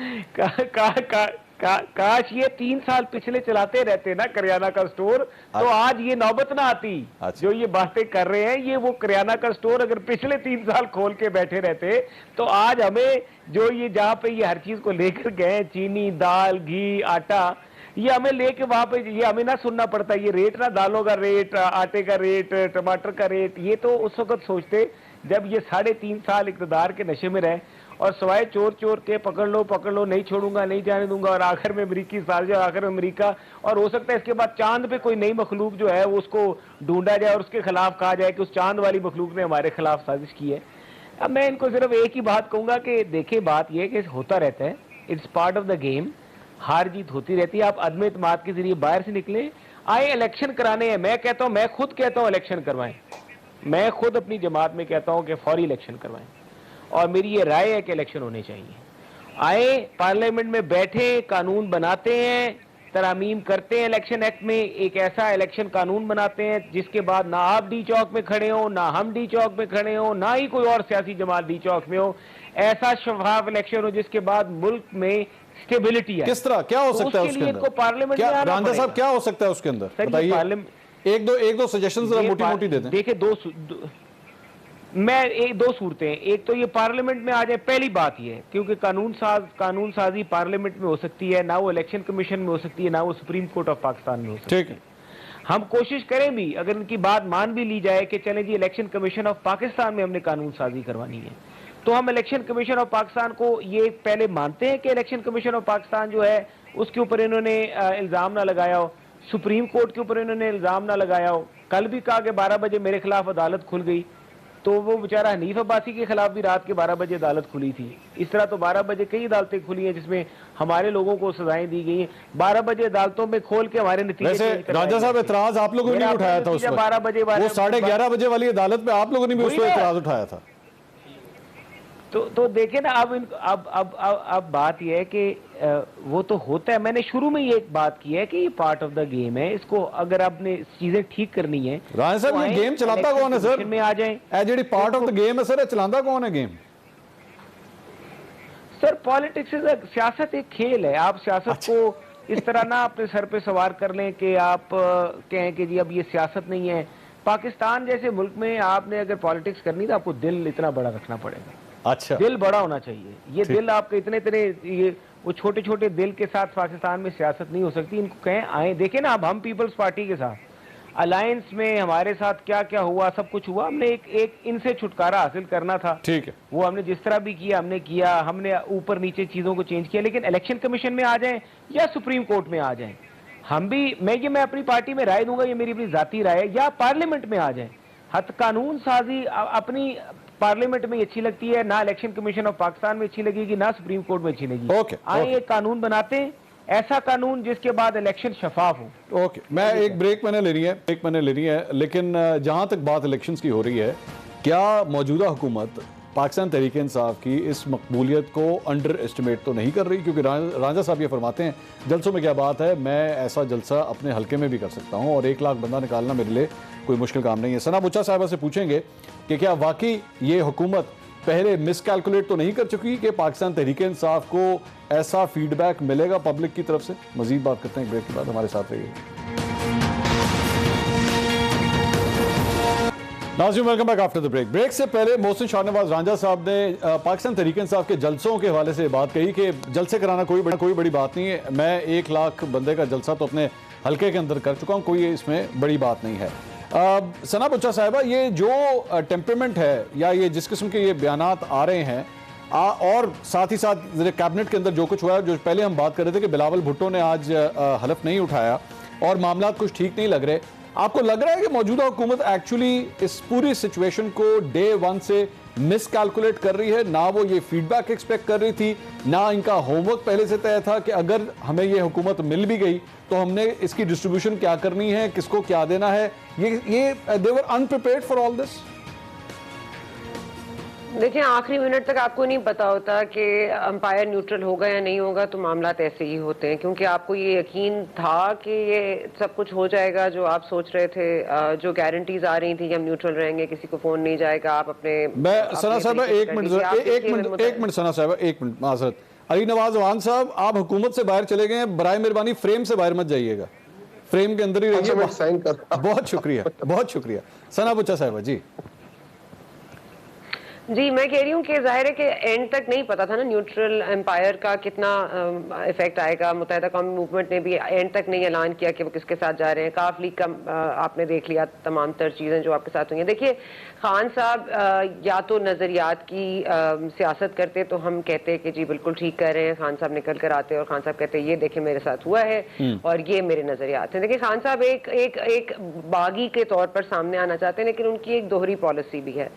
کاش یہ 3 سال پچھلے چلاتے رہتے نا کریانہ کا سٹور، تو آج یہ نوبت نہ آتی جو یہ باتیں کر رہے ہیں۔ یہ وہ کریانہ کا سٹور اگر پچھلے 3 سال کھول کے بیٹھے رہتے تو آج ہمیں جو یہ جہاں پہ یہ ہر چیز کو لے کر گئے، چینی، دال، گھی، آٹا، یہ ہمیں لے کے وہاں پہ یہ ہمیں نہ سننا پڑتا، یہ ریٹ نہ دالوں کا ریٹ، آٹے کا ریٹ، ٹماٹر کا ریٹ، یہ تو اس وقت سوچتے جب یہ 3.5 سال اقتدار کے نشے میں رہے، اور سوائے چور کے پکڑ لو نہیں چھوڑوں گا، نہیں جانے دوں گا، اور آخر میں امریکی سازش، آخر میں امریکہ، اور ہو سکتا ہے اس کے بعد چاند پہ کوئی نئی مخلوق جو ہے اس کو ڈھونڈا جائے اور اس کے خلاف کہا جائے کہ اس چاند والی مخلوق نے ہمارے خلاف سازش کی ہے۔ اب میں ان کو صرف ایک ہی بات کہوں گا کہ دیکھیں، بات یہ کہ ہوتا رہتا ہے، it's part of the game, ہار جیت ہوتی رہتی ہے۔ آپ عدم اعتماد کے ذریعے باہر سے نکلیں، آئے الیکشن کرانے ہیں، میں خود کہتا ہوں الیکشن کروائیں، میں خود اپنی جماعت میں کہتا ہوں کہ فوری الیکشن کروائیں، اور میری یہ رائے ہے کہ الیکشن ہونے چاہیے۔ آئے پارلیمنٹ میں بیٹھے، قانون بناتے ہیں، ترامیم کرتے ہیں الیکشن ایکٹ میں، ایک ایسا الیکشن قانون بناتے ہیں جس کے بعد نہ آپ ڈی چوک میں کھڑے ہوں، نہ ہم ڈی چوک میں کھڑے ہوں، نہ ہی کوئی اور سیاسی جماعت ڈی چوک میں ہو، ایسا شفاف الیکشن ہو جس کے بعد ملک میں اسٹیبلٹی ہے۔ کس طرح کیا ہو سکتا ہے اس کے اندر؟ پارلیمنٹ میں رانجھا صاحب کیا ہو سکتا ہے اس کے اندر بتائیے، ایک دو سجیشنز موٹی موٹی دے دیں۔ دیکھیں دو صورتیں ہیں، ایک تو یہ پارلیمنٹ میں آ جائے، پہلی بات یہ ہے کیونکہ قانون سازی پارلیمنٹ میں ہو سکتی ہے، نہ وہ الیکشن کمیشن میں ہو سکتی ہے، نہ وہ سپریم کورٹ آف پاکستان میں ہو سکتی ہے۔ ٹھیک ہے، ہم کوشش کریں بھی، اگر ان کی بات مان بھی لی جائے کہ چلیں جی الیکشن کمیشن آف پاکستان میں ہم نے قانون سازی کروانی ہے، تو ہم الیکشن کمیشن آف پاکستان کو یہ پہلے مانتے ہیں کہ الیکشن کمیشن آف پاکستان جو ہے اس کے اوپر انہوں نے الزام نہ لگایا ہو، سپریم کورٹ کے اوپر انہوں نے الزام نہ لگایا ہو۔ کل بھی کہا کہ 12 بجے میرے خلاف عدالت کھل گئی، تو وہ بیچارہ حنیف عباسی کے خلاف بھی رات کے 12 بجے عدالت کھلی تھی۔ اس طرح تو 12 بجے کئی عدالتیں کھلی ہیں جس میں ہمارے لوگوں کو سزائیں دی گئی ہیں، 12 بجے عدالتوں میں کھول کے ہمارے نتیجے۔ ویسے رانجھا صاحب اعتراض آپ لوگوں نے نہیں اٹھایا تھا اس وقت، 12 بجے وہ 11:30 بجے والی عدالت پہ آپ لوگوں نے بھی اس وقت اعتراض اٹھایا تھا۔ تو دیکھیں نا، اب بات یہ ہے کہ وہ تو ہوتا ہے، میں نے شروع میں یہ ایک بات کی ہے کہ یہ پارٹ آف دا گیم ہے، اس کو اگر آپ نے چیزیں ٹھیک کرنی ہے۔ رانجھا صاحب یہ گیم چلاتا کون ہے سر؟ میں آ جائیں، اے جڑی پارٹ آف دا گیم ہے سر، چلاتا کون ہے گیم؟ سر پالیٹکس سیاست ایک کھیل ہے، آپ سیاست کو اس طرح نہ اپنے سر پہ سوار کر لیں کہ آپ کہیں کہ جی اب یہ سیاست نہیں ہے۔ پاکستان جیسے ملک میں آپ نے اگر پالیٹکس کرنی تو آپ کو دل اتنا بڑا رکھنا پڑے گا، اچھا دل بڑا ہونا چاہیے۔ یہ دل آپ کے اتنے وہ چھوٹے چھوٹے دل کے ساتھ پاکستان میں سیاست نہیں ہو سکتی۔ ان کو کہیں آئیں، دیکھیں نا، اب ہم پیپلز پارٹی کے ساتھ الائنس میں ہمارے ساتھ کیا کیا ہوا، سب کچھ ہوا، ہم نے ایک ان سے چھٹکارا حاصل کرنا تھا، ٹھیک ہے، وہ ہم نے جس طرح بھی کیا ہم نے اوپر نیچے چیزوں کو چینج کیا، لیکن الیکشن کمیشن میں آ جائیں یا سپریم کورٹ میں آ جائیں، میں اپنی پارٹی میں رائے دوں گا، یہ میری اپنی ذاتی رائے ہے، یا پارلیمنٹ میں آ جائیں، قانون سازی اپنی پارلیمنٹ میں اچھی لگتی ہے، نہ الیکشن کمیشن آف پاکستان میں اچھی لگے گی، نہ سپریم کورٹ میں اچھی لگے گی۔ آئیں ایک قانون بناتے ہیں، ایسا قانون جس کے بعد الیکشن شفاف ہو۔ اوکے، میں ایک بریک میں نے لینی ہے، لیکن جہاں تک بات الیکشنز کی ہو رہی ہے، کیا موجودہ حکومت پاکستان تحریک انصاف کی اس مقبولیت کو انڈر اسٹیمیٹ تو نہیں کر رہی؟ کیونکہ رانجھا صاحب یہ فرماتے ہیں جلسوں میں کیا بات ہے، میں ایسا جلسہ اپنے حلقے میں بھی کر سکتا ہوں اور 1 لاکھ بندہ نکالنا میرے لیے کوئی مشکل کام نہیں ہے۔ ثنا بچہ صاحبہ سے پوچھیں گے کہ کیا واقعی یہ حکومت پہلے مس کیلکولیٹ تو نہیں کر چکی کہ پاکستان تحریک انصاف کو ایسا فیڈ بیک ملے گا پبلک کی طرف سے؟ مزید بات کرتے ہیں بریک کے بعد، ہمارے ساتھ رہیے. ناظرین welcome back after the break. Break سے پہلے محسن شاہ نواز رانجھا صاحب نے پاکستان تحریک انصاف کے جلسوں کے حوالے سے بات کہی کہ جلسے کرانا کوئی بڑی بات نہیں ہے. میں 1 لاکھ بندے کا جلسہ تو اپنے حلقے کے اندر کر چکا ہوں، کوئی اس میں بڑی بات نہیں ہے. ثنا بچہ صاحبہ، یہ جو ٹیمپرمنٹ ہے یا یہ جس قسم کے یہ بیانات آ رہے ہیں، اور ساتھ ہی ساتھ کیبنٹ کے اندر جو کچھ ہوا ہے، جو پہلے ہم بات کر رہے تھے کہ بلاول بھٹو نے آج حلف نہیں اٹھایا اور معاملات کچھ ٹھیک نہیں لگ رہے، آپ کو لگ رہا ہے کہ موجودہ حکومت ایکچولی اس پوری سچویشن کو ڈے 1 سے مس کیلکولیٹ کر رہی ہے؟ نہ وہ یہ فیڈ بیک ایکسپیکٹ کر رہی تھی، نہ ان کا ہوم ورک پہلے سے طے تھا کہ اگر ہمیں یہ حکومت مل بھی گئی تو ہم نے اس کی ڈسٹریبیوشن کیا کرنی ہے، کس کو کیا دینا ہے. یہ they were unprepared for all this. دیکھیں آخری منٹ تک آپ کو نہیں پتا ہوتا کہ امپائر نیوٹرل ہوگا یا نہیں ہوگا، تو معاملات ایسے ہی ہوتے ہیں، کیونکہ آپ کو یہ یقین تھا کہ یہ سب کچھ ہو جائے گا جو آپ سوچ رہے تھے، جو گارنٹیز آ رہی تھیں کہ ہم نیوٹرل رہیں گے، کسی کو فون نہیں جائے گا. آپ اپنے میں ثنا صاحبہ ایک منٹ ثنا صاحبہ ایک منٹ معذرت. علی نواز عوان صاحب، آپ حکومت سے باہر چلے گئے ہیں، برائے مہربانی فریم سے باہر مت جائیے گا، فریم کے اندر ہی رہیے. بہت شکریہ، بہت شکریہ. ثنا بچہ صاحبہ جی. جی میں کہہ رہی ہوں کہ ظاہر ہے کہ اینڈ تک نہیں پتا تھا نا نیوٹرل امپائر کا کتنا افیکٹ آئے گا. متحدہ قومی موومنٹ نے بھی اینڈ تک نہیں اعلان کیا کہ وہ کس کے ساتھ جا رہے ہیں. کاف لیگ کا آپ نے دیکھ لیا تمام تر چیزیں جو آپ کے ساتھ ہوئی ہیں. دیکھیے خان صاحب یا تو نظریات کی سیاست کرتے تو ہم کہتے کہ جی بالکل ٹھیک کر رہے ہیں، خان صاحب نکل کر آتے اور خان صاحب کہتے یہ دیکھیں میرے ساتھ ہوا ہے اور یہ میرے نظریات ہیں. دیکھیں خان صاحب ایک باغی کے طور پر سامنے آنا چاہتے ہیں، لیکن ان کی ایک دوہری پالیسی بھی ہے.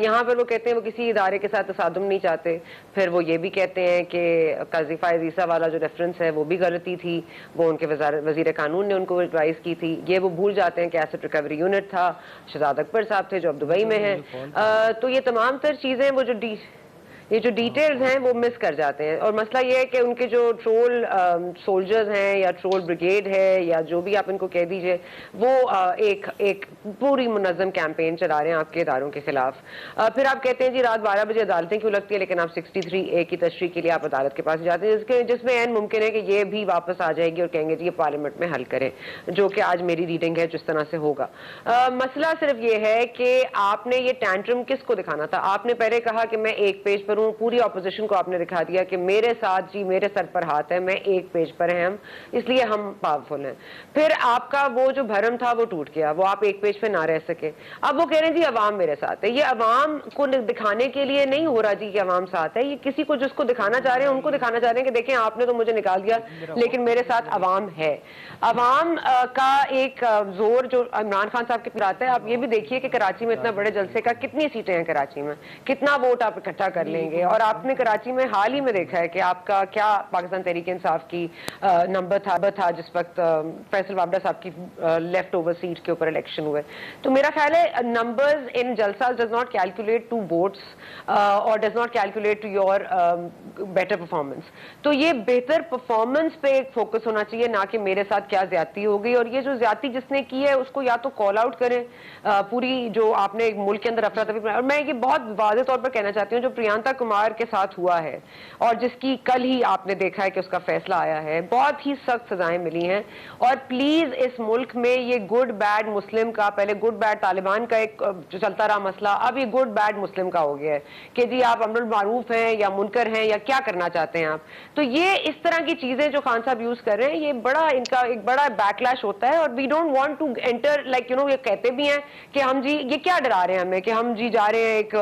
یہاں پر وہ کہتے ہیں وہ کسی ادارے کے ساتھ تصادم نہیں چاہتے، پھر وہ یہ بھی کہتے ہیں کہ قاضی فائز عیسیٰ والا جو ریفرنس ہے وہ بھی غلطی تھی، وہ ان کے وزیر قانون نے ان کو ایڈوائز کی تھی. یہ وہ بھول جاتے ہیں کہ ایسٹ ریکوری یونٹ تھا، شہزاد اکبر صاحب تھے جو اب دبئی میں ہیں. تو یہ تمام تر چیزیں وہ جو ڈیٹیلز ہیں وہ مس کر جاتے ہیں. اور مسئلہ یہ ہے کہ ان کے جو ٹرول سولجرز ہیں یا ٹرول بریگیڈ ہے یا جو بھی آپ ان کو کہہ دیجئے، وہ ایک پوری منظم کیمپین چلا رہے ہیں آپ کے اداروں کے خلاف. پھر آپ کہتے ہیں جی رات 12 بجے عدالتیں کیوں لگتی ہے، لیکن آپ 63A کی تشریح کے لیے آپ عدالت کے پاس جاتے ہیں، جس میں عین ممکن ہے کہ یہ بھی واپس آ جائے گی اور کہیں گے جی یہ پارلیمنٹ میں حل کریں، جو کہ آج میری ریڈنگ ہے جس طرح سے ہوگا. مسئلہ صرف یہ ہے کہ آپ نے یہ ٹینٹرم کس کو دکھانا تھا. آپ نے پہلے کہا کہ میں ایک پیج پر ہوں، پوری اپوزیشن کو آپ نے دکھا دیا کہ میرے ساتھ جی میرے سر پر ہاتھ ہے، میں ایک پیج پر ہیں ہم، اس لیے ہم پاورفل ہیں. پھر آپ کا وہ جو بھرم تھا وہ ٹوٹ گیا، وہ آپ ایک پیج پہ نہ رہ سکے. اب وہ کہہ رہے ہیں جی عوام میرے ساتھ ہے. یہ عوام کو دکھانے کے لیے نہیں ہو رہا جی کہ عوام ساتھ ہے، یہ کسی کو جس کو دکھانا چاہ رہے ہیں ان کو دکھانا چاہ رہے ہیں کہ دیکھیں آپ نے تو مجھے نکال دیا لیکن میرے ساتھ عوام ہے. عوام کا ایک زور جو عمران خان صاحب کے پر آتا ہے. آپ یہ بھی دیکھیے کہ کراچی میں اتنا بڑے جلسے کا کتنی سیٹیں ہیں کراچی میں، کتنا ووٹ آپ اکٹھا کر لیں گے. اور آپ نے کراچی میں حال ہی میں دیکھا ہے کہ آپ کا کیا پاکستان تحریک انصاف کی نمبر تھا جس وقت فیصل وابڈا صاحب کی لیفٹ اوور سیٹ کے اوپر الیکشن ہوئے. تو میرا خیال ہے نمبرز ان جلساز does not calculate to votes اور does not calculate to your better performance. تو یہ بہتر پرفارمنس پہ ایک فوکس ہونا چاہیے، نہ کہ میرے ساتھ کیا زیادتی ہو گئی. اور یہ جو زیادتی جس نے کی ہے اس کو یا تو کال آؤٹ کریں، پوری جو آپ نے ملک کے اندر افراتفری. اور میں یہ بہت واضح طور پر کہنا چاہتی ہوں جو پریانتا کمار کے ساتھ ہوا ہے اور جس کی کل ہی آپ نے دیکھا ہے کہ اس کا فیصلہ آیا ہے، بہت ہی سخت سزائیں ملی ہیں. اور پلیز اس ملک میں یہ گڈ بیڈ مسلم کا، پہلے گڈ بیڈ طالبان کا ایک جو چلتا رہا مسئلہ، اب یہ گڈ بیڈ مسلم کا ہو گیا ہے کہ جی آپ امر بالمعروف ہیں یا منکر ہیں یا کیا کرنا چاہتے ہیں آپ. تو یہ اس طرح کی چیزیں جو خان صاحب یوز کر رہے ہیں، یہ بڑا ان کا ایک بڑا بیک لیش ہوتا ہے. اور we don't want to enter like یہ کہتے بھی ہیں کہ ہم جی یہ کیا ڈرا رہے ہیں ہمیں کہ ہم جی جا رہے ہیں ایک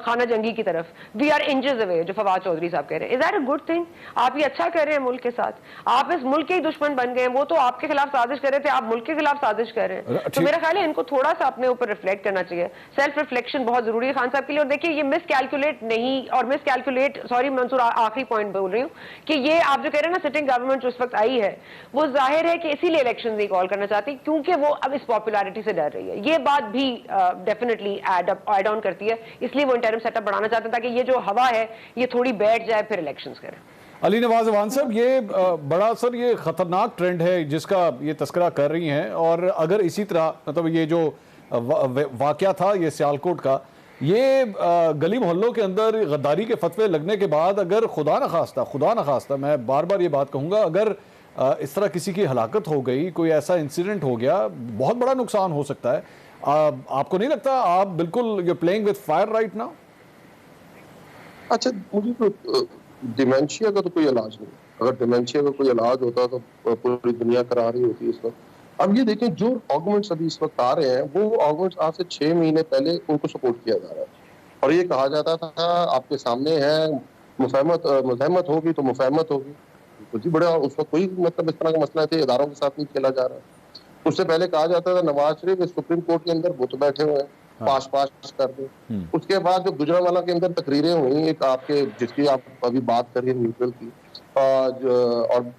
خانہ جنگی کی طرف. وی آر انچز اوے، جو فواد چودھری صاحب کہہ رہے ہیں. Is that a good thing? آپ یہ اچھا کر رہے ہیں ملک کے ساتھ، آپ اس ملک کے ہی دشمن بن گئے ہیں. وہ تو آپ کے خلاف سازش کر رہے تھے، آپ ملک کے خلاف سازش کر رہے ہیں. تو میرا خیال ہے ان کو تھوڑا سا اپنے اوپر ریفلیکٹ کرنا چاہیے. سیلف ریفلیکشن بہت ضروری ہے خان صاحب کے لیے. اور دیکھیے یہ مس کیلکولیٹ نہیں، اور مس کیلکولیٹ سوری منصور آخری پوائنٹ بول رہی ہوں کہ یہ آپ جو کہہ رہے ہیں نا سٹنگ گورنمنٹ جو اس وقت آئی ہے وہ ظاہر ہے کہ اسی لیے الیکشن نہیں کال کرنا چاہتی کیونکہ وہ اب اس پاپولیرٹی سے ڈر رہی ہے. یہ بات بھی ڈیفینیٹلی ایڈ آن کرتی ہے، اس لیے وہ انٹرم سیٹ اپ بڑھانا چاہتے ہیں تاکہ یہ جو ہوا ہے یہ تھوڑی بیٹھ جائے پھر الیکشنز کریں. علی نواز عوان صاحب، یہ بڑا سر یہ خطرناک ٹرینڈ ہے جس کا یہ تذکرہ کر رہی ہیں. اور اگر اسی طرح مطلب یہ جو واقعہ تھا یہ سیالکوٹ کا، یہ گلی محلوں کے اندر غداری کے فتوے لگنے کے بعد اگر خدا نخواستہ میں بار بار یہ بات کہوں گا، اگر اس طرح کسی کی ہلاکت ہو گئی، کوئی ایسا انسیڈنٹ ہو گیا، بہت بڑا نقصان ہو سکتا ہے. آپ کو نہیں لگتا آپ بالکل you're playing with fire right now؟ اچھا، مجھے تو ڈیمینشیا کا تو کوئی علاج نہیں. اگر ڈیمینشیا کا کوئی علاج ہوتا تو پوری دنیا کرا رہی ہوتی اس وقت. اب یہ دیکھیں جو آرگومنٹس ابھی اس وقت آ رہے ہیں وہ آرگومنٹس آج سے 6 مہینے پہلے ان کو سپورٹ کیا جا رہا ہے اور یہ کہا جاتا تھا آپ کے سامنے ہے مزاحمت ہوگی تو مفاہمت ہوگی. کچھ بڑا اس وقت کوئی مطلب اس طرح کا مسئلہ تھے، اداروں کے ساتھ نہیں کھیلا جا رہا. اس سے پہلے کہا جاتا تھا نواز شریف سپریم کورٹ کے اندر بت بیٹھے ہوئے ہیں، پاس کر دیں. اس کے بعد جو گجرانوالہ کے اندر تقریریں ہوئی ایک آپ کے جس کی آپ ابھی بات کر رہی ہیں نیوٹرل کی، اور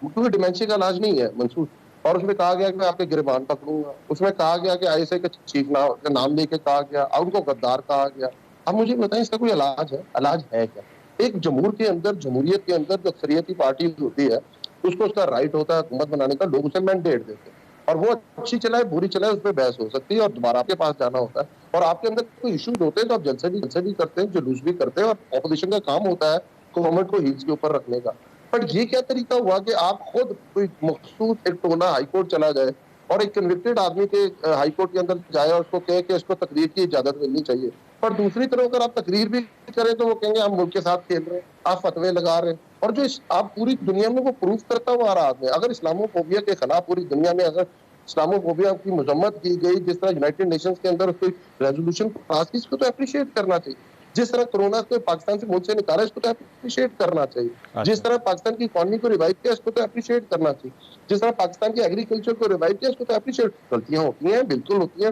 کیونکہ ڈیمینشیا کا علاج نہیں ہے منصور، اور اس میں کہا گیا کہ میں آپ کے گریبان پکڑوں گا. اس میں کہا گیا کہ آئی ایس آئی کے چیف کا نام لے کے کہا گیا، ان کو غدار کہا گیا. اب مجھے بتائیں اس کا کوئی علاج ہے؟ علاج ہے کیا؟ ایک جمہوریت کے اندر جو اکثریتی پارٹی ہوتی ہے اس کو اس کا رائٹ ہوتا ہے حکومت بنانے کا، لوگ اسے مینڈیٹ دیتے ہیں اور وہ اچھی چلائے بری چلائے اس پہ بحث ہو سکتی ہے اور دوبارہ آپ کے پاس جانا ہوتا ہے. اور آپ کے اندر کوئی ایشوز ہوتے ہیں تو آپ جلسے بھی کرتے ہیں، جلوس بھی کرتے ہیں، اور اپوزیشن کا کام ہوتا ہے گورنمنٹ کو ہیلز کے اوپر رکھنے کا. بٹ یہ کیا طریقہ ہوا کہ آپ خود کوئی مخصوص ایک ٹولہ ہائی کورٹ چلا جائے اور ایک کنوکٹڈ آدمی کے ہائی کورٹ کے اندر جائے اور اس کو کہے کہ اس کو تقریر کی اجازت ملنی چاہیے، پر دوسری طرف اگر آپ تقریر بھی کریں تو وہ کہیں گے ہم ملک کے ساتھ کھیل رہے ہیں، آپ فتوے لگا رہے ہیں. اور جو آپ پوری دنیا میں وہ پروف کرتا ہوا آ رہا آدمی، اگر اسلامو فوبیا کے خلاف پوری دنیا میں اگر اسلامو فوبیا کی مذمت کی گئی، جس طرح یونائٹڈ نیشنز کے اندر کوئی ریزولوشن پاس کی، اس کو تو اپریشیٹ کرنا چاہیے. جس طرح کرونا کو پاکستان سے ملک سے نکالا اس کو تو اپریشیٹ کرنا چاہیے. جس طرح پاکستان کی اکانومی کو ریوائو کیا اس کو تو اپریشیٹ کرنا چاہیے. جس طرح پاکستان کی ایگریکلچر کو ریوائو کیا اس کو تو اپریشیٹ. غلطیاں ہوتی ہیں، بالکل ہوتی ہیں،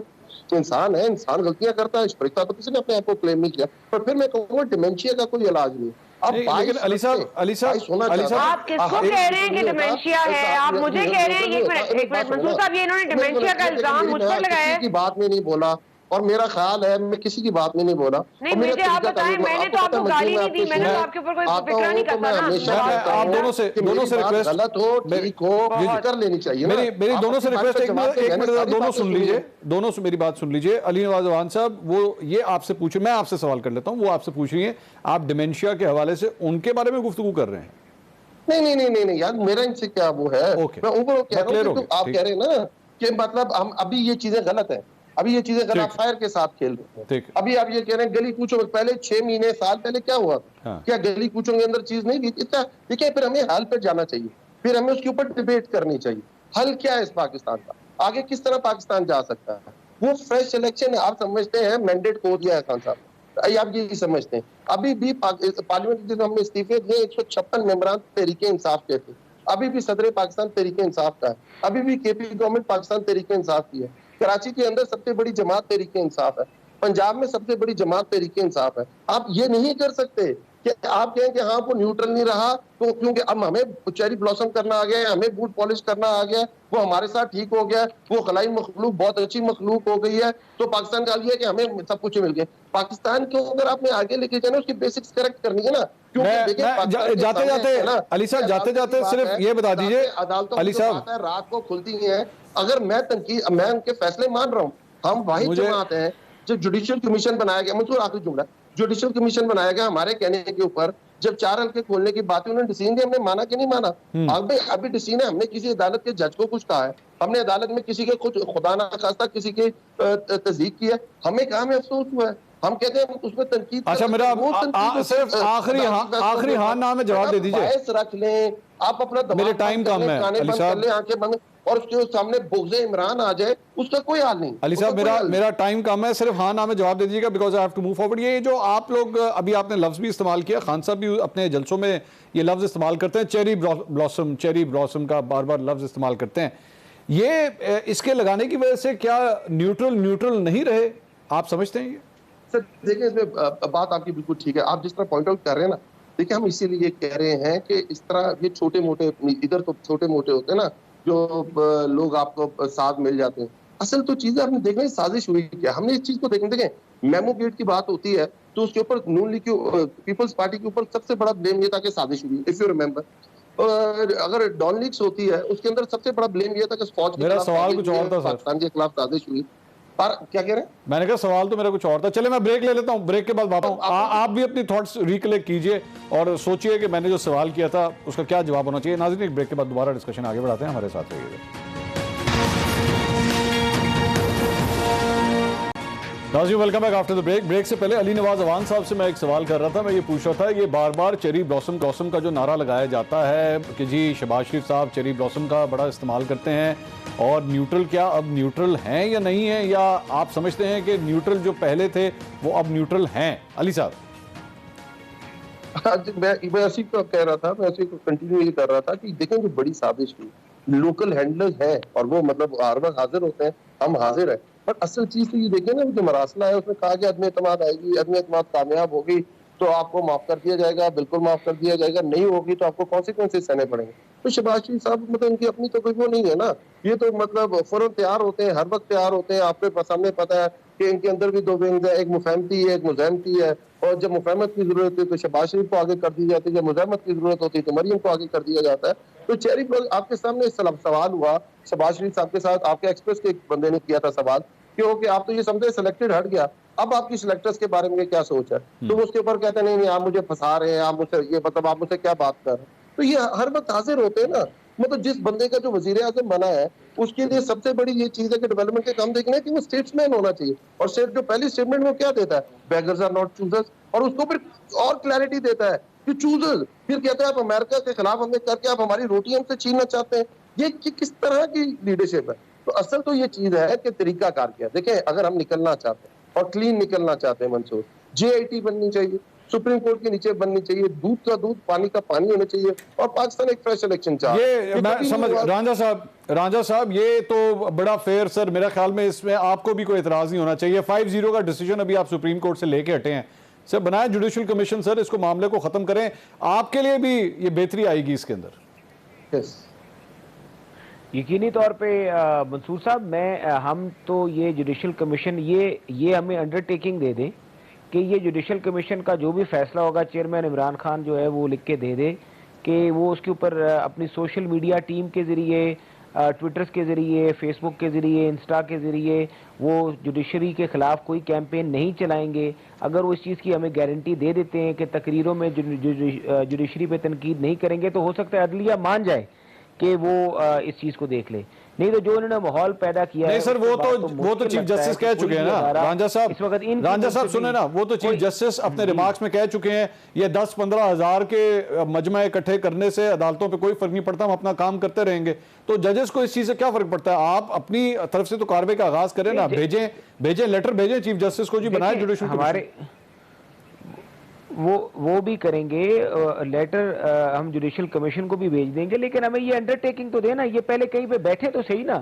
انسان ہے، انسان غلطیاں کرتا ہے. اس پر تو کسی نے اپنے آپ کو کلیم نہیں کیا. پر پھر میں کہوں گا ڈیمینشیا کا کوئی علاج نہیں. لیکن علی صاحب آپ کس کو کہہ رہے ہیں کہ ڈیمینشیا ہے؟ آپ مجھے کہہ رہے ہیں ایک منٹ منصور صاحب، یہ انہوں نے ڈیمینشیا کا الزام مجھ پر لگایا ہے. کسی کی بات میں نہیں بولا اور میرا خیال ہے میں کسی کی بات میں نہیں بولا. نہیں مجھے آپ بتائیں، میں نے تو آپ کو گالی نہیں دی، میں نے تو آپ کے اوپر کوئی فکر نہیں کرتا نا. آپ دونوں سے ریکویسٹ، غلط ہو ٹھیک ہو کر لینی چاہیے. میری دونوں سے ریکویسٹ، ایک منٹ دونوں سن لیجئے، دونوں سے میری بات سن لیجئے. علی نواز اعوان صاحب وہ یہ آپ سے پوچھے، میں آپ سے سوال کر لیتا ہوں، وہ آپ سے پوچھ رہی ہیں آپ ڈیمینشیا کے حوالے سے ان کے بارے میں گفتگو کر رہے ہیں. نہیں یار، میرا ان سے کیا وہ ہے، میں اوپر کہہ رہا ہوں کہ آپ کہہ رہے ہیں نا کہ مطلب ہم ابھی یہ چیزیں غلط ہیں، ابھی یہ چیزیں غلط فائر کے ساتھ کھیل رہے ہیں. ابھی آپ یہ کہہ رہے ہیں گلی کوچوں میں پہلے 6 مہینے سال پہلے کیا ہوا تھا؟ کیا گلی کوچوں کے اندر چیز نہیں تھی؟ دیکھیں پھر ہمیں حل پہ جانا چاہیے، پھر ہمیں اس کے اوپر ڈیبیٹ کرنی چاہیے. حل کیا ہے اس پاکستان کا؟ آگے کس طرح پاکستان جا سکتا ہے؟ وہ فریش الیکشن ہے. آپ سمجھتے ہیں مینڈیٹ کھو دیا ہے خان صاحب، آپ یہی سمجھتے ہیں؟ ابھی بھی پارلیمنٹ جس ہم نے استعفے دیے 156 ممبران تحریک انصاف کے تھے، ابھی بھی صدر پاکستان تحریک انصاف کا ہے، ابھی بھی کے پی گورنمنٹ پاکستان تحریک انصاف کی ہے. کراچی کے اندر سب سے بڑی جماعت تحریک انصاف ہے، پنجاب میں سب سے بڑی جماعت تحریک انصاف ہے. آپ یہ نہیں کر سکتے کہ آپ کہیں کہ ہاں وہ نیوٹرل نہیں رہا تو کیونکہ اب ہمیں چیری بلاسم کرنا آ گیا ہے، ہمیں بوٹ پالش کرنا آ گیا ہے، وہ ہمارے ساتھ ٹھیک ہو گیا ہے، وہ خلائی مخلوق بہت اچھی مخلوق ہو گئی ہے تو پاکستان کا حال یہ ہے کہ ہمیں سب کچھ مل گیا. پاکستان کو اگر آپ نے آگے لے کے جانا اس کی بیسکس کریکٹ کرنی ہے نا. جاتے جاتے علی صاحب جاتے صرف یہ بتا دیجئے علی صاحب، رات کو کھلتی ہیں. اگر میں ان کے فیصلے مان رہا ہوں، ہم واحد جماعت ہیں. جب جوڈیشل کمیشن بنایا گیا، منصور آخری جملہ، جوڈیشل کمیشن بنایا گیا ہمارے کہنے کے اوپر، جب 4 حلقے کھولنے کی بات ہے انہوں نے ڈیسیژن دیا، ہم نے مانا کہ نہیں مانا؟ ابھی ڈیسیژن ہے، ہم نے کسی عدالت کے جج کو کچھ کہا ہے، ہم نے عدالت میں کسی کے کچھ خدا نہ خواستہ کسی کی تصدیق کی ہے، ہمیں کہاں میں افسوس ہوا ہے؟ ہم کہتے ہیں اس میں تنقید. اچھا میرا صرف آخری ہاں نام میں جواب دے دیجئے. باعث رکھ لیں آپ اپنا دماغ، میرے ٹائم کم ہے علی صاحب، آنکھیں بند اور اس کے سامنے بغض عمران آ جائے، اس کا کوئی حال نہیں. علی صاحب میرا ٹائم کم ہے، صرف ہاں نام میں جواب دے دیجیے گا because I have to move forward. یہ جو آپ لوگ ابھی آپ نے لفظ بھی استعمال کیا، خان صاحب بھی اپنے جلسوں میں یہ لفظ استعمال کرتے ہیں، چیری بلاسم کا بار بار لفظ استعمال کرتے ہیں. یہ اس کے لگانے کی وجہ سے کیا نیوٹرل نہیں رہے؟ آپ سمجھتے ہیں یہ؟ سر دیکھیں اس میں بات آپ کی بالکل ٹھیک ہے، آپ جس طرح پوائنٹ آؤٹ کر رہے ہیں نا، دیکھیں ہم اسی لیے کہہ رہے ہیں کہ اس طرح یہ چھوٹے موٹے ادھر تو چھوٹے موٹے ہوتے ہیں نا جو لوگ آپ کو ساتھ مل جاتے ہیں. اصل تو چیزیں آپ نے دیکھنا سازش ہوئی کیا، ہم نے اس چیز کو دیکھیں میمو گیٹ کی بات ہوتی ہے تو اس کے اوپر نون لیگ کی پیپلز پارٹی کے اوپر سب سے بڑا بلیم یہ تھا کہ سازش ہوئی، اف یو ریمبر. اگر ڈان لیگز ہوتی ہے اس کے اندر سب سے بڑا بلیم یہ تھا کہ فوج کے خلاف پاکستان کے خلاف سازش ہوئی. کیا کہہ رہے ہیں؟ میں نے کہا سوال تو میرا کچھ اور تھا. چلے میں بریک لے لیتا ہوں, بریک کے بعد واپس ہوں. آپ بھی اپنی تھاٹس ریکلیکٹ کیجئے اور سوچئے کہ میں نے جو سوال کیا تھا اس کا کیا جواب ہونا چاہیے. ناظرین ایک بریک کے بعد دوبارہ ڈسکشن آگے بڑھاتے ہیں, ہمارے ساتھ رہیے گا. ناظرین welcome back after the break. Break سے پہلے علی نواز اوان صاحب سے میں ایک سوال کر رہا تھا. میں یہ پوچھ رہا تھا, یہ بار بار چیری بلاسم کا جو نعرہ لگایا جاتا ہے کہ جی شہباز شریف صاحب چیری بلاسم کا بڑا استعمال کرتے ہیں, اور نیوٹرل کیا اب نیوٹرل ہیں یا نہیں ہیں, یا آپ سمجھتے ہیں کہ نیوٹرل جو پہلے تھے وہ اب نیوٹرل ہیں؟ علی صاحب. میں اسی کو کہہ رہا تھا, میں اسی کو کنٹینیو یہ کر رہا تھا کہ دیکھیں جو بڑی سازش ہوئی, لوکل ہینڈلرز ہیں اور وہ مطلب ہر وقت حاضر ہوتے ہیں, ہم حاضر ہیں, پر اصل چیز تو یہ دیکھیں نا جو مراسلہ ہے اس میں کہا کہ عدم اعتماد آئے گی, عدم اعتماد کامیاب ہوگی تو آپ کو معاف کر دیا جائے گا, بالکل معاف کر دیا جائے گا, نہیں ہوگی تو آپ کو کانسیکوینسز سہنے پڑیں گے. تو شہباز شریف صاحب مطلب ان کی اپنی تو کوئی وہ نہیں ہے نا, یہ تو مطلب فوراً تیار ہوتے ہیں, ہر وقت تیار ہوتے ہیں. آپ کے سامنے پتہ ہے کہ ان کے اندر بھی دو ونگز ہیں, ایک مفاہمتی ہے ایک مزاحمتی ہے, اور جب مفاہمت کی ضرورت ہے تو شہباز شریف کو آگے کر دی جاتی ہے, جب مزاحمت کی ضرورت ہوتی ہے تو مریم کو آگے کر دیا جاتا ہے. تو چیری آپ کے سامنے سوال ہوا شہباز شریف صاحب کے ساتھ, آپ کے ایکسپریس کے ایک بندے نے کیا تھا سوال کہ آپ تو یہ سمجھے سلیکٹڈ ہٹ گیا, اب آپ کی سلیکٹرز کے بارے میں کیا سوچ ہے؟ تو اس کے اوپر کہتے ہیں نہیں آپ مجھے پھنسا رہے ہیں, آپ مجھ سے یہ مطلب آپ مجھ سے کیا بات کر رہے ہیں. تو یہ ہر وقت حاضر ہوتے ہیں نا, مطلب جس بندے کا جو وزیر اعظم بنا ہے اس کے لیے سب سے بڑی یہ چیز ہے کہ ڈیولپمنٹ کے کام دیکھنا ہے کہ وہ اسٹیٹس مین ہونا چاہیے. اور جو پہلی اسٹیٹمنٹ وہ کیا دیتا ہے, بیگرز آر ناٹ چوزرز, اور اس کو پھر اور کلیئرٹی دیتا ہے کہ چوزرز, پھر کہتا ہے آپ امریکہ کے خلاف ہمیں کر کے آپ ہماری روٹی ہم سے چھیننا چاہتے ہیں. یہ کس طرح کی لیڈرشپ ہے؟ تو اصل تو یہ چیز ہے کہ طریقہ کار کیا. دیکھیں اگر ہم نکلنا چاہتے ہیں اور کلین نکلنا چاہتے ہیں منصور, جے آئی ٹی بننی چاہیے, سپریم کورٹ کے نیچے بننی چاہیے, دودھ کا دودھ پانی کا پانی ہونا چاہیے, اور پاکستان ایک فریش الیکشن یہ میں سمجھ رانجھا صاحب یہ تو بڑا فیئر سر, میرا خیال میں اس میں آپ کو بھی کوئی اعتراض نہیں ہونا چاہیے. 5-0 کا ڈیسیجن ابھی آپ سپریم کورٹ سے لے کے ہٹے ہیں سر, بنائے جوڈیشل کمیشن سر, اس کو معاملے کو ختم کریں, آپ کے لیے بھی یہ بہتری آئے گی اس کے اندر. یقینی طور پہ منصور صاحب, ہم تو یہ جوڈیشل کمیشن یہ ہمیں انڈرٹیکنگ دے دیں کہ یہ جوڈیشل کمیشن کا جو بھی فیصلہ ہوگا چیئرمین عمران خان جو ہے وہ لکھ کے دے دے کہ وہ اس کے اوپر اپنی سوشل میڈیا ٹیم کے ذریعے, ٹویٹرز کے ذریعے, فیس بک کے ذریعے, انسٹا کے ذریعے وہ جوڈیشری کے خلاف کوئی کیمپین نہیں چلائیں گے. اگر وہ اس چیز کی ہمیں گارنٹی دے دیتے ہیں کہ تقریروں میں جوڈیشری پہ تنقید نہیں کریں گے, تو ہو سکتا ہے عدلیہ مان جائے کہ وہ اس چیز کو دیکھ لے. نہیں تو جو انہوں نے ماحول پیدا کیا نہیں سر, وہ تو چیف جسٹس کہہ چکے ہیں نا رانجھا صاحب سنیں نا, وہ تو چیف جسٹس اپنے ریمارکس میں کہہ چکے ہیں یہ 10-15 ہزار کے مجمع اکٹھے کرنے سے عدالتوں پہ کوئی فرق نہیں پڑتا, ہم اپنا کام کرتے رہیں گے. تو ججز کو اس چیز سے کیا فرق پڑتا ہے؟ آپ اپنی طرف سے تو کارروائی کا آغاز کریں نا, بھیجیں لیٹر بھیجیں چیف جسٹس کو, جی بنائیں جوڈیشل کمیشن. وہ بھی کریں گے لیٹر, ہم جوڈیشل کمیشن کو بھی بھیج دیں گے, لیکن ہمیں یہ انڈرٹیکنگ تو دینا, یہ پہلے کہیں پہ بیٹھے تو صحیح نا.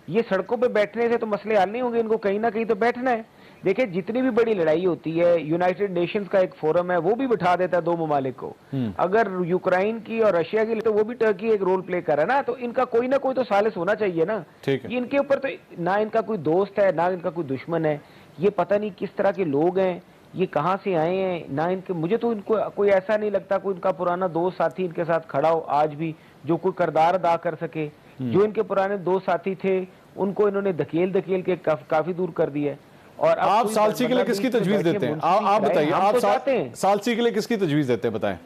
یہ سڑکوں پہ بیٹھنے سے تو مسئلے حل نہیں ہوں گے, ان کو کہیں نہ کہیں تو بیٹھنا ہے. دیکھیں جتنی بھی بڑی لڑائی ہوتی ہے, یونائٹڈ نیشنز کا ایک فورم ہے وہ بھی بٹھا دیتا ہے دو ممالک کو. اگر یوکرائن کی اور رشیا کی تو وہ بھی ٹرکی ایک رول پلے کر رہا ہے نا, تو ان کا کوئی نہ کوئی تو ثالث ہونا چاہیے نا. یہ ان کے اوپر تو نہ ان کا کوئی دوست ہے نہ ان کا کوئی دشمن ہے, یہ پتہ نہیں کس طرح کے لوگ ہیں, یہ کہاں سے آئے ہیں, نہ ان کے, مجھے تو ان کو کوئی ایسا نہیں لگتا کوئی ان کا پرانا دوست ساتھی ان کے ساتھ کھڑا ہو آج بھی جو کوئی کردار ادا کر سکے. جو ان کے پرانے دوست ساتھی تھے ان کو انہوں نے دھکیل کے کافی دور کر دیا ہے. اور آپ سالسی کے لیے کس کی تجویز دیتے ہیں؟ آپ بتائیے, آپ سالسی کے لیے کس کی تجویز دیتے ہیں, بتائیں.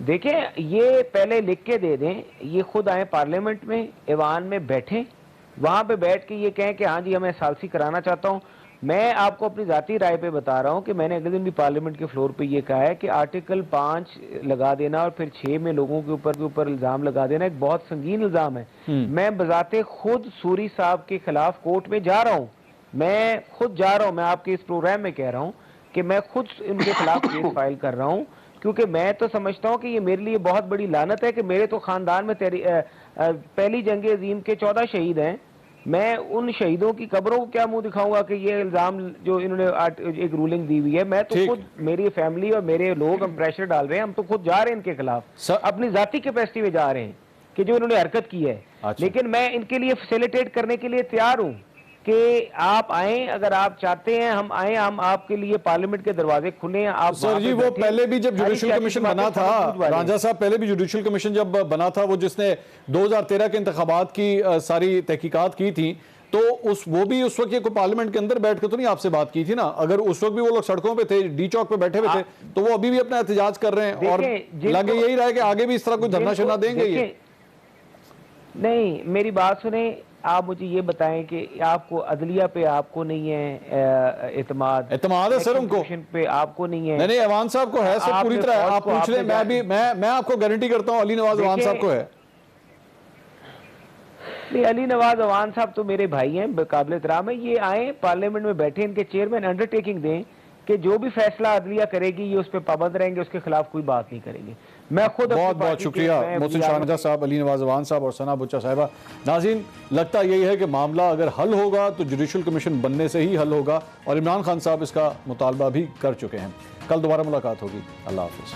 دیکھیں یہ پہلے لکھ کے دے دیں, یہ خود آئیں پارلیمنٹ میں, ایوان میں بیٹھیں, وہاں پہ بیٹھ کے یہ کہیں کہ ہاں جی ہمیں سالسی کرانا چاہتا ہوں. میں آپ کو اپنی ذاتی رائے پہ بتا رہا ہوں کہ میں نے اگلے دن بھی پارلیمنٹ کے فلور پہ یہ کہا ہے کہ آرٹیکل 5 لگا دینا اور پھر 6 میں لوگوں کے اوپر الزام لگا دینا ایک بہت سنگین الزام ہے. میں بذات خود سوری صاحب کے خلاف کورٹ میں جا رہا ہوں, میں خود جا رہا ہوں, میں آپ کے اس پروگرام میں کہہ رہا ہوں کہ میں خود ان کے خلاف کیس فائل کر رہا ہوں, کیونکہ میں تو سمجھتا ہوں کہ یہ میرے لیے بہت بڑی لعنت ہے کہ میرے تو خاندان میں پہلی جنگ عظیم کے 14 شہید ہیں. میں ان شہیدوں کی قبروں کو کیا منہ دکھاؤں گا کہ یہ الزام جو انہوں نے ایک رولنگ دی ہوئی ہے, میں تو خود, میری فیملی اور میرے لوگ ہم پریشر ڈال رہے ہیں, ہم تو خود جا رہے ہیں ان کے خلاف, اپنی ذاتی کیپیسٹی میں جا رہے ہیں کہ جو انہوں نے حرکت کی ہے. لیکن میں ان کے لیے فیسیلیٹیٹ کرنے کے لیے تیار ہوں کہ آپ آئیں, اگر آپ چاہتے ہیں ہم آئیں, ہم آپ کے لیے پارلیمنٹ کے دروازے کھلے ہیں. آپ سر جی وہ پہلے بھی جب جوڈیشل کمیشن بنا تھا, رانجھا صاحب پہلے بھی جوڈیشل کمیشن جب بنا تھا, وہ جس نے 2013 کے انتخابات کی ساری تحقیقات کی تھی, تو وہ بھی اس وقت یہ کوئی پارلیمنٹ کے اندر بیٹھ کے تو نہیں آپ سے بات کی تھی نا؟ اگر اس وقت بھی وہ لوگ سڑکوں پہ تھے، ڈی چوک پہ بیٹھے ہوئے تھے، تو وہ ابھی بھی اپنا احتجاج کر رہے ہیں اور لگے یہی رہے کہ آگے بھی اس طرح کوئی دھرنا شرنا دیں گے یہ؟ نہیں، میری بات سنیں، آپ مجھے یہ بتائیں کہ آپ کو عدلیہ پہ آپ کو نہیں ہے اعتماد ہے سر ان کو پہ آپ کو نہیں ہے؟ نہیں ایوان صاحب کو ہے سر پوری طرح، آپ پوچھ لیں، میں آپ کو گارنٹی کرتا ہوں علی نواز ایوان صاحب کو ہے۔ نہیں، علی نواز ایوان صاحب تو میرے بھائی ہیں، قابل احترام ہے، یہ آئیں پارلیمنٹ میں بیٹھے، ان کے چیئرمین انڈرٹیکنگ دیں کہ جو بھی فیصلہ عدلیہ کرے گی یہ اس پہ پابند رہیں گے، اس کے خلاف کوئی بات نہیں کریں گے۔ میں خود بہت بہت شکریہ محسن شاہ نجار صاحب، علی نواز ایوان صاحب اور ثنا بچہ صاحبہ۔ ناظرین، لگتا یہی ہے کہ معاملہ اگر حل ہوگا تو جوڈیشل کمیشن بننے سے ہی حل ہوگا، اور عمران خان صاحب اس کا مطالبہ بھی کر چکے ہیں۔ کل دوبارہ ملاقات ہوگی، اللہ حافظ۔